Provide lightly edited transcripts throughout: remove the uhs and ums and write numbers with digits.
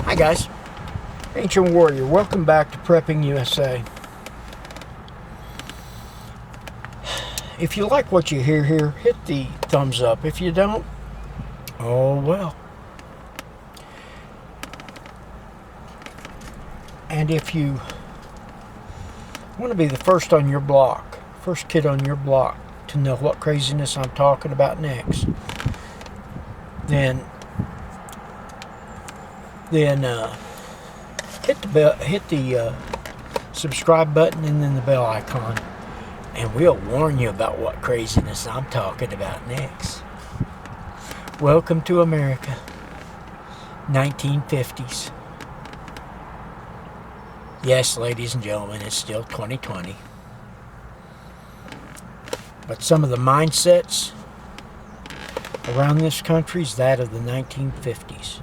Hi guys, Ancient Warrior, welcome back to Prepping USA. If you like what you hear here, hit the thumbs up. If you don't, oh well. And if you want to be the first on your block, first kid on your block to know what craziness I'm talking about next, then hit the subscribe button and then the bell icon, and we'll warn you about what craziness I'm talking about next. Welcome to America, 1950s. Yes, ladies and gentlemen, it's still 2020. But some of the mindsets around this country is that of the 1950s.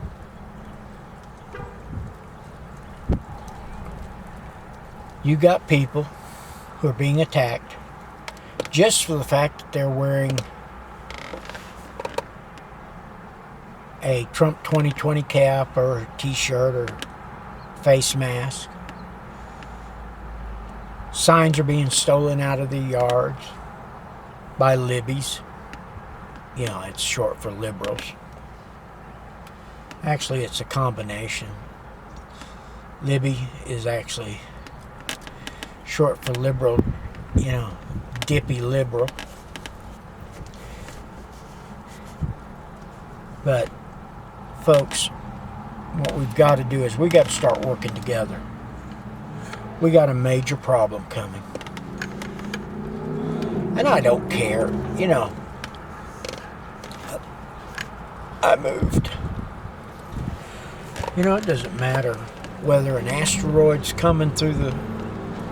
You got people who are being attacked just for the fact that they're wearing a Trump 2020 cap or a t-shirt or face mask. Signs are being stolen out of the yards by libbies. You know, it's short for liberals. Actually, it's a combination. Libby is actually short for liberal, you know, dippy liberal. But, folks, what we've got to do is we got to start working together. We got a major problem coming. And I don't care, you know. I moved. You know, it doesn't matter whether an asteroid's coming through the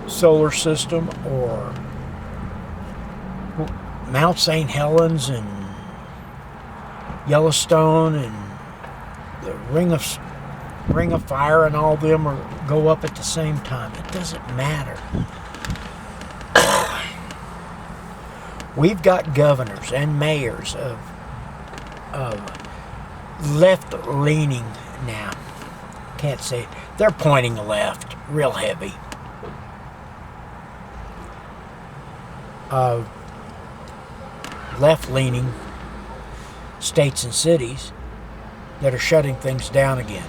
solar system or Mount St. Helens and Yellowstone and the Ring of Fire and all them go up at the same time. It doesn't matter. We've got governors and mayors of left-leaning now. Can't say they're pointing left, real heavy. Left-leaning states and cities that are shutting things down again.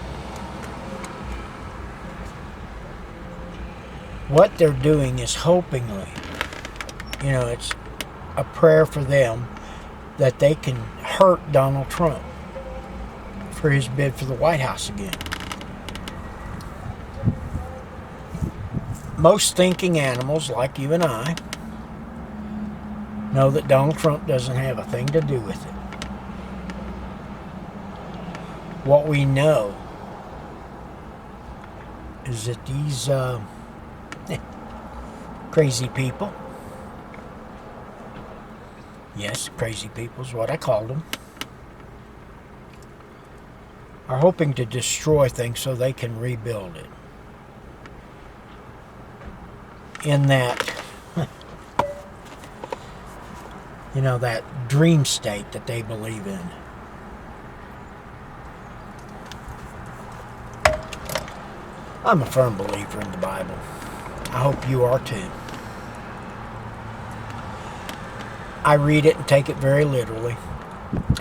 What they're doing is hopingly, you know, it's a prayer for them that they can hurt Donald Trump for his bid for the White House again. Most thinking animals like you and I know that Donald Trump doesn't have a thing to do with it. What we know is that these crazy people, yes, crazy people is what I called them, are hoping to destroy things so they can rebuild it. In that, you know, that dream state that they believe in. I'm a firm believer in the Bible. I hope you are too. I read it and take it very literally.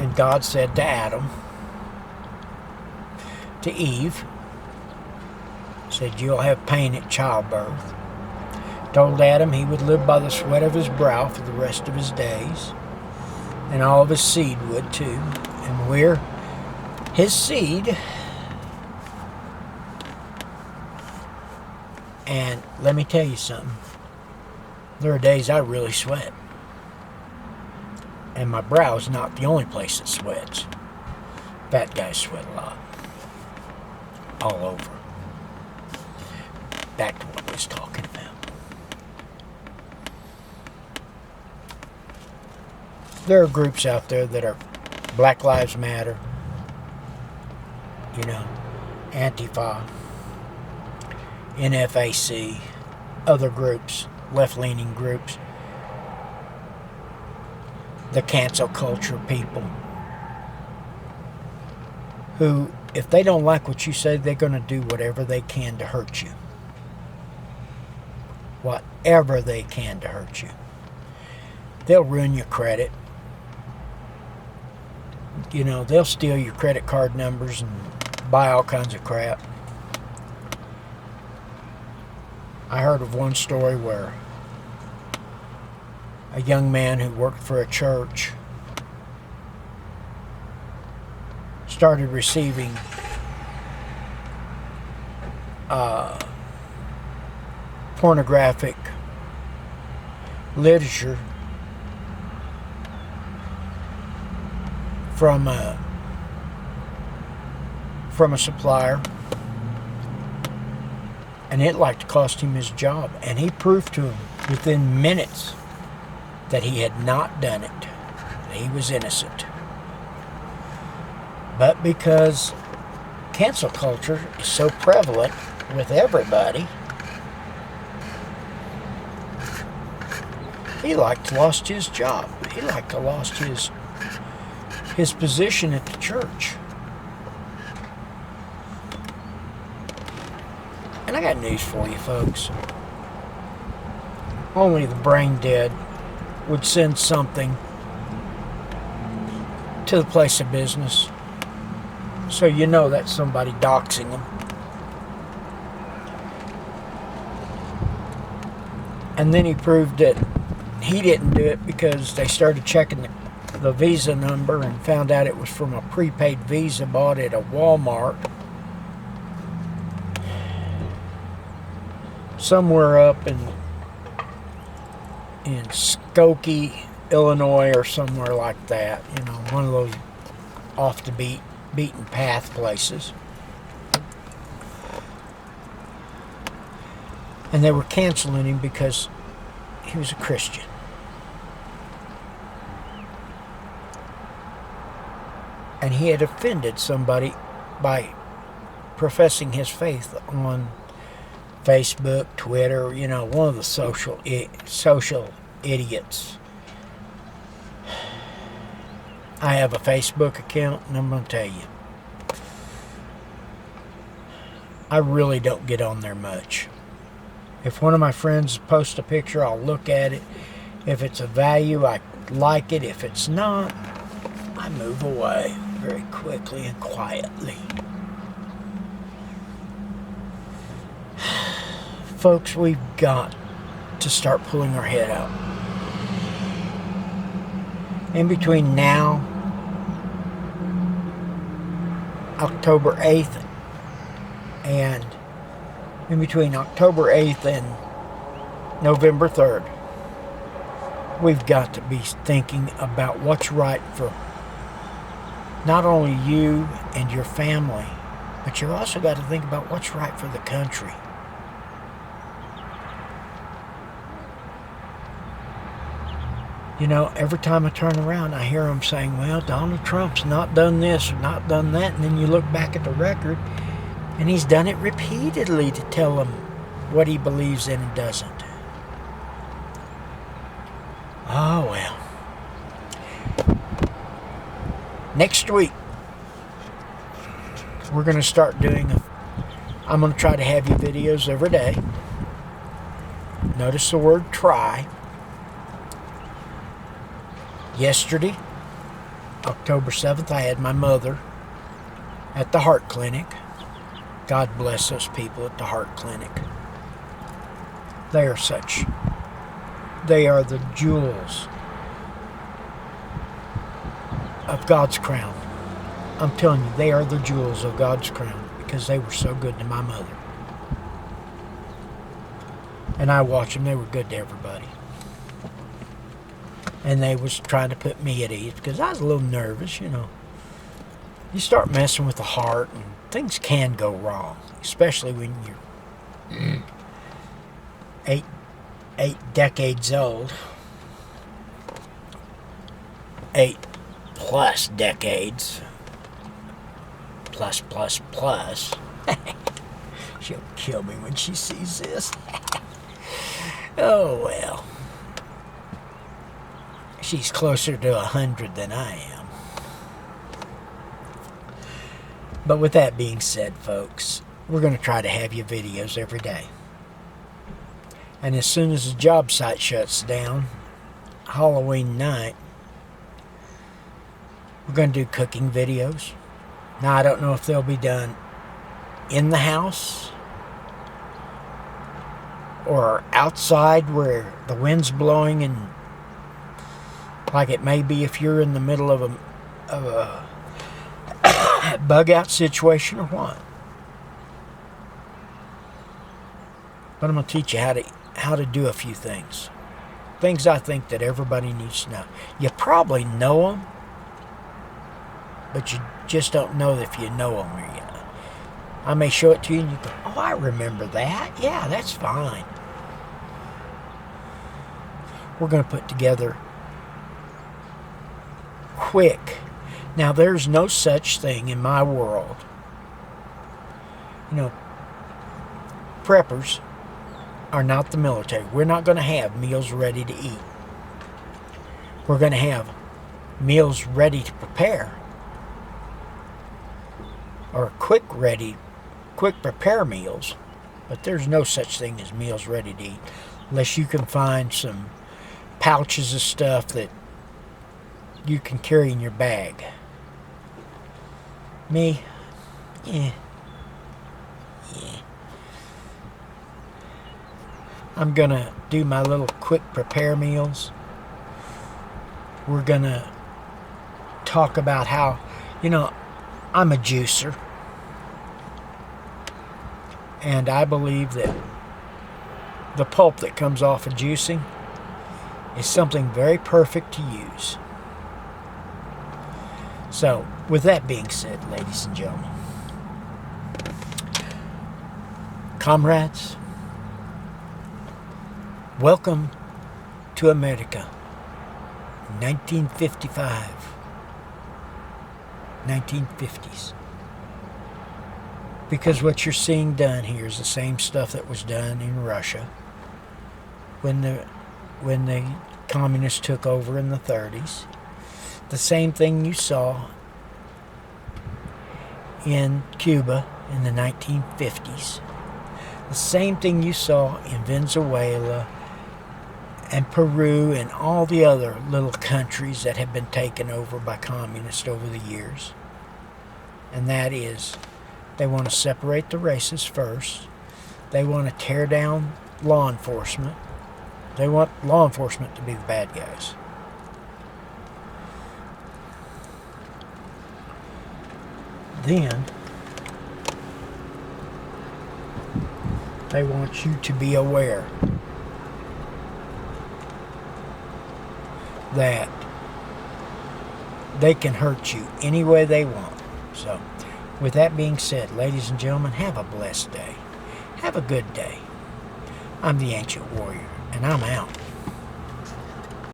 And God said to Adam, to Eve, said, "You'll have pain at childbirth." Told Adam he would live by the sweat of his brow for the rest of his days. And all of his seed would too. And we're his seed. And let me tell you something. There are days I really sweat. And my brow is not the only place that sweats. Fat guys sweat a lot. All over. Back to what I was talking about. There are groups out there that are Black Lives Matter, you know, Antifa, NFAC, other groups, left-leaning groups, the cancel culture people who if they don't like what you say, they're going to do whatever they can to hurt you. Whatever they can to hurt you. They'll ruin your credit. You know, they'll steal your credit card numbers and buy all kinds of crap. I heard of one story where a young man who worked for a church started receiving pornographic literature from a supplier, and it like to cost him his job. And he proved to him within minutes that he had not done it, that he was innocent. But because cancel culture is so prevalent with everybody, he like to lost his job. He like to lost his position at the church. And I got news for you, folks. Only the brain dead would send something to the place of business, so you know that's somebody doxing them. And then he proved that he didn't do it because they started checking the Visa number and found out it was from a prepaid Visa bought at a Walmart somewhere up in Skokie, Illinois, or somewhere like that. You know, one of those off the beaten path places. And they were canceling him because he was a Christian. And he had offended somebody by professing his faith on Facebook, Twitter, you know, one of the social idiots. I have a Facebook account, and I'm going to tell you, I really don't get on there much. If one of my friends posts a picture, I'll look at it. If it's of value, I like it. If it's not, I move away very quickly and quietly. Folks, we've got to start pulling our head out. In between now, October 8th, and in between October 8th and November 3rd, we've got to be thinking about what's right for not only you and your family, but you also got to think about what's right for the country. You know, every time I turn around, I hear them saying, well, Donald Trump's not done this or not done that. And then you look back at the record, and he's done it repeatedly to tell them what he believes in and doesn't. Oh, well. Next week, we're going to start I'm going to try to have you videos every day. Notice the word try. Yesterday, October 7th, I had my mother at the heart clinic. God bless those people at the heart clinic. They are the jewels of God's crown. I'm telling you, they are the jewels of God's crown because they were so good to my mother. And I watched them, they were good to everybody. And they was trying to put me at ease because I was a little nervous, you know. You start messing with the heart and things can go wrong, especially when you're eight decades old. 8+ decades. Plus. She'll kill me when she sees this. Oh, well. She's closer to 100 than I am. But with that being said, folks, we're going to try to have you videos every day. And as soon as the job site shuts down, Halloween night, we're going to do cooking videos. Now, I don't know if they'll be done in the house or outside where the wind's blowing, and like it may be if you're in the middle of a bug out situation or what. But I'm going to teach you how to do a few things. Things I think that everybody needs to know. You probably know them, but you just don't know if you know them or not. I may show it to you and you go, oh, I remember that. Yeah, that's fine. We're going to put together quick. Now, there's no such thing in my world. You know, preppers are not the military. We're not going to have meals ready to eat. We're going to have meals ready to prepare, or quick prepare meals. But there's no such thing as meals ready to eat, unless you can find some pouches of stuff that you can carry in your bag. Me, yeah. I'm gonna do my little quick prepare meals. We're gonna talk about how, you know, I'm a juicer, and I believe that the pulp that comes off of juicing is something very perfect to use. So, with that being said, ladies and gentlemen, comrades, welcome to America, 1955, 1950s. Because what you're seeing done here is the same stuff that was done in Russia when the communists took over in the 30s. The same thing you saw in Cuba in the 1950s. The same thing you saw in Venezuela and Peru and all the other little countries that have been taken over by communists over the years. And that is, they want to separate the races first. They want to tear down law enforcement. They want law enforcement to be the bad guys. Then they want you to be aware that they can hurt you any way they want. So, with that being said, ladies and gentlemen, have a blessed day. Have a good day. I'm the Ancient Warrior, and I'm out.